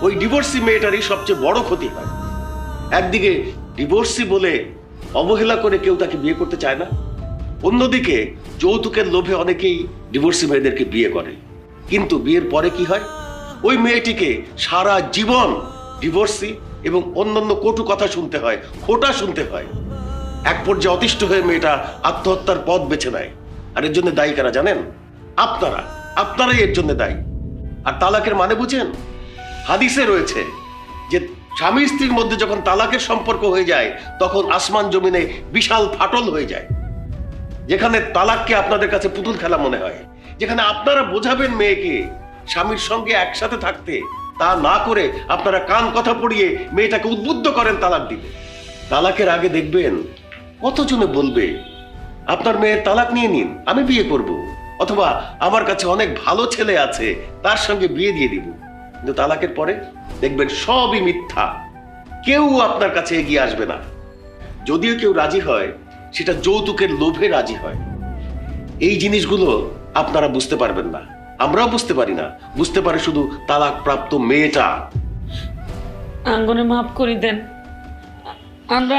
ওই ডিভোর্সি মেয়েটারই সবচেয়ে বড় ক্ষতি হয়। একদিকে ডিভোর্সি বলে অবহেলা করে কেউ তাকে বিয়ে করতে চায় না, অন্যদিকে যৌতুকের লোভে অনেকেই ডিভোর্সি মেয়েদেরকে বিয়ে করে। কিন্তু বিয়ের পরে কি হয়? ওই মেয়েটিকে সারা জীবন ডিভোর্সি এবং অন্যান্য কটু কথা শুনতে হয়, খোটা শুনতে হয়। এক পর্যায়ে অতিষ্ঠ হয়ে মেয়েটা আত্মহত্যার পথ বেছে নেয়। আর এর জন্য দায়ী কারা জানেন? আপনারাই এর জন্য দায়ী। আর তালাকের মানে বুঝেন? হাদিসে রয়েছে যে স্বামী স্ত্রীর মধ্যে যখন তালাকের সম্পর্ক হয়ে যায় তখন আসমান জমিনে বিশাল ফাটল হয়ে যায়। যেখানে তালাককে আপনাদের কাছে পুতুল খেলা মনে হয়, যেখানে আপনারা বোঝাবেন মেয়েকে স্বামীর সঙ্গে একসাথে থাকতে, তা না করে আপনারা কান কথা পড়িয়ে মেয়েটাকে উদ্বুদ্ধ করেন তালাক দিতে। তালাকের আগে দেখবেন কতজনে বলবে আপনার মেয়ের তালাক নিয়ে নিন, আমি বিয়ে করব, অথবা আমার কাছে অনেক ভালো ছেলে আছে তার সঙ্গে বিয়ে দিয়ে দিব। কিন্তু তালাকের পরে দেখবেন সবই মিথ্যা, কেউ আপনার কাছে এগিয়ে আসবে না। যদিও কেউ রাজি হয় সেটা যৌতুকের লোভে রাজি হয়। এই জিনিসগুলো আপনারা বুঝতে পারবেন না, আমরাও বুঝতে পারি না, বুঝতে পারে শুধু তালাক প্রাপ্ত মেয়েটা। আঙ্গনে মাফ করে দেন, আমরা